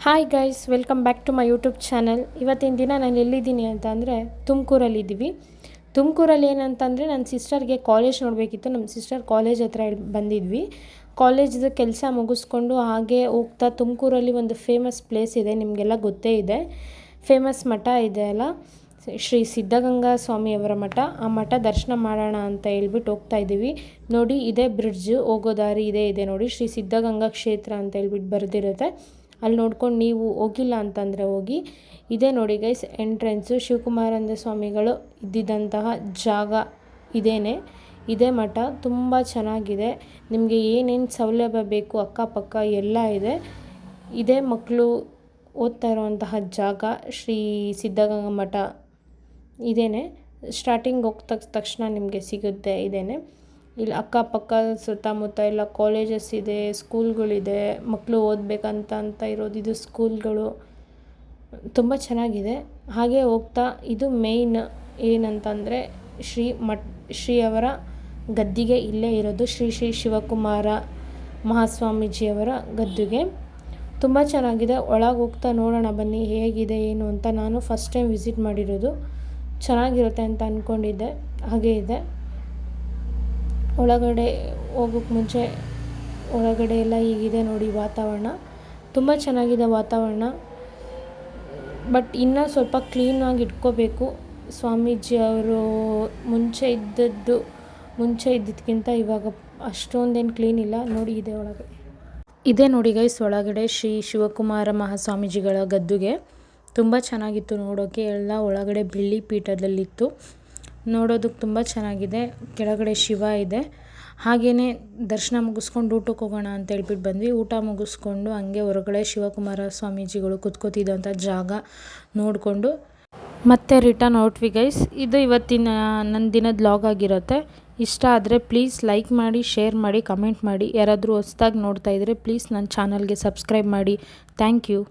Hi guys, welcome back to my YouTube channel. ಇವತ್ತಿನ ದಿನ ನಾನು ಎಲ್ಲಿದ್ದೀನಿ ಅಂತ ಅಂದರೆ ತುಮಕೂರಲ್ಲಿದ್ದೀವಿ. ತುಮಕೂರಲ್ಲಿ ಏನಂತಂದರೆ ನನ್ನ ಸಿಸ್ಟರ್ಗೆ ಕಾಲೇಜ್ ನೋಡಬೇಕಿತ್ತು. ನಮ್ಮ ಸಿಸ್ಟರ್ ಕಾಲೇಜ್ ಹತ್ರ ಬಂದಿದ್ವಿ. ಕಾಲೇಜ್ದು ಕೆಲಸ ಮುಗಿಸ್ಕೊಂಡು ಹಾಗೆ ಹೋಗ್ತಾ ತುಮಕೂರಲ್ಲಿ ಒಂದು ಫೇಮಸ್ ಪ್ಲೇಸ್ ಇದೆ, ನಿಮಗೆಲ್ಲ ಗೊತ್ತೇ ಇದೆ. ಫೇಮಸ್ ಮಠ ಇದೆ ಅಲ್ಲ, ಶ್ರೀ ಸಿದ್ಧಗಂಗಾ ಸ್ವಾಮಿಯವರ ಮಠ. ಆ ಮಠ ದರ್ಶನ ಮಾಡೋಣ ಅಂತ ಹೇಳ್ಬಿಟ್ಟು ಹೋಗ್ತಾ ಇದ್ದೀವಿ. ನೋಡಿ, ಇದೇ ಬ್ರಿಡ್ಜು, ಹೋಗೋ ದಾರಿ ಇದೆ ನೋಡಿ, ಶ್ರೀ ಸಿದ್ಧಗಂಗಾ ಕ್ಷೇತ್ರ ಅಂತ ಹೇಳ್ಬಿಟ್ಟು ಬರೆದಿರುತ್ತೆ. ಅಲ್ಲಿ ನೋಡ್ಕೊಂಡು ನೀವು ಹೋಗಿಲ್ಲ ಅಂತಂದರೆ ಹೋಗಿ. ಇದೇ ನೋಡಿ ಗೈಸ್ ಎಂಟ್ರೆನ್ಸು. ಶಿವಕುಮಾರಾನಂದ ಸ್ವಾಮಿಗಳು ಇದ್ದಿದ್ದಂತಹ ಜಾಗ ಇದೇ ಮಠ. ತುಂಬ ಚೆನ್ನಾಗಿದೆ. ನಿಮಗೆ ಏನೇನು ಸೌಲಭ್ಯ ಬೇಕು ಅಕ್ಕಪಕ್ಕ ಎಲ್ಲ ಇದೆ. ಇದೇ ಮಕ್ಕಳು ಓದ್ತಾ ಇರುವಂತಹ ಜಾಗ, ಶ್ರೀ ಸಿದ್ಧಗಂಗಾ ಮಠ ಇದೇನೆ. ಸ್ಟಾರ್ಟಿಂಗ್ ಹೋಗ್ತಾ ತಕ್ಷಣ ನಿಮಗೆ ಸಿಗುತ್ತೆ ಇದೇನೆ. ಇಲ್ಲಿ ಅಕ್ಕಪಕ್ಕ ಸುತ್ತಮುತ್ತ ಎಲ್ಲ ಕಾಲೇಜಸ್ ಇದೆ, ಸ್ಕೂಲ್ಗಳಿದೆ, ಮಕ್ಕಳು ಓದಬೇಕಂತ ಇರೋದು ಇದು ಸ್ಕೂಲ್ಗಳು. ತುಂಬ ಚೆನ್ನಾಗಿದೆ. ಹಾಗೆ ಹೋಗ್ತಾ ಇದು ಮೇಯ್ನ್ ಏನಂತಂದರೆ ಶ್ರೀಯವರ ಗದ್ದಿಗೆ ಇಲ್ಲೇ ಇರೋದು. ಶ್ರೀ ಶಿವಕುಮಾರ ಮಹಾಸ್ವಾಮೀಜಿಯವರ ಗದ್ದುಗೆ. ತುಂಬ ಚೆನ್ನಾಗಿದೆ. ಒಳಗೆ ಹೋಗ್ತಾ ನೋಡೋಣ ಬನ್ನಿ ಹೇಗಿದೆ ಏನು ಅಂತ. ನಾನು ಫಸ್ಟ್ ಟೈಮ್ ವಿಸಿಟ್ ಮಾಡಿರೋದು. ಚೆನ್ನಾಗಿರುತ್ತೆ ಅಂತ ಅಂದ್ಕೊಂಡಿದ್ದೆ, ಹಾಗೇ ಇದೆ. ಒಳಗಡೆ ಹೋಗೋಕ್ಕೆ ಮುಂಚೆ ಒಳಗಡೆ ಎಲ್ಲ ಹೀಗಿದೆ ನೋಡಿ ವಾತಾವರಣ. ತುಂಬ ಚೆನ್ನಾಗಿದೆ ವಾತಾವರಣ. ಬಟ್ ಇನ್ನೂ ಸ್ವಲ್ಪ ಕ್ಲೀನಾಗಿ ಇಟ್ಕೋಬೇಕು. ಸ್ವಾಮೀಜಿ ಅವರು ಮುಂಚೆ ಇದ್ದಿದ್ದಕ್ಕಿಂತ ಇವಾಗ ಅಷ್ಟೊಂದೇನು ಕ್ಲೀನ್ ಇಲ್ಲ. ನೋಡಿ ಇದೆ ಒಳಗಡೆ. ಇದೇ ನೋಡಿ ಗೈಸ್ ಒಳಗಡೆ ಶ್ರೀ ಶಿವಕುಮಾರ ಮಹಾಸ್ವಾಮೀಜಿಗಳ ಗದ್ದುಗೆ. ತುಂಬ ಚೆನ್ನಾಗಿತ್ತು ನೋಡೋಕ್ಕೆ. ಎಲ್ಲ ಒಳಗಡೆ ಬೆಳ್ಳಿ ಪೀಠದಲ್ಲಿತ್ತು. ನೋಡೋದಕ್ಕೆ ತುಂಬ ಚೆನ್ನಾಗಿದೆ. ಕೆಳಗಡೆ ಶಿವ ಇದೆ. ಹಾಗೆಯೇ ದರ್ಶನ ಮುಗಿಸ್ಕೊಂಡು ಊಟಕ್ಕೆ ಹೋಗೋಣ ಅಂತ ಹೇಳ್ಬಿಟ್ಟು ಬಂದ್ವಿ. ಊಟ ಮುಗಿಸ್ಕೊಂಡು ಹಂಗೆ ಹೊರಗಡೆ ಶಿವಕುಮಾರ ಸ್ವಾಮೀಜಿಗಳು ಕೂತ್ಕೋತಿದ್ದಂಥ ಜಾಗ ನೋಡಿಕೊಂಡು ಮತ್ತೆ ರಿಟರ್ನ್ ಔಟ್ವಿ ಗೈಸ್. ಇದು ಇವತ್ತಿನ ನನ್ನ ದಿನದ ವ್ಲಾಗ್ ಆಗಿರುತ್ತೆ. ಇಷ್ಟ ಆದರೆ ಪ್ಲೀಸ್ ಲೈಕ್ ಮಾಡಿ, ಶೇರ್ ಮಾಡಿ, ಕಮೆಂಟ್ ಮಾಡಿ. ಯಾರಾದರೂ ಹೊಸ್ದಾಗಿ ನೋಡ್ತಾ ಇದ್ದರೆ ಪ್ಲೀಸ್ ನನ್ನ ಚಾನಲ್ಗೆ ಸಬ್ಸ್ಕ್ರೈಬ್ ಮಾಡಿ. Thank you.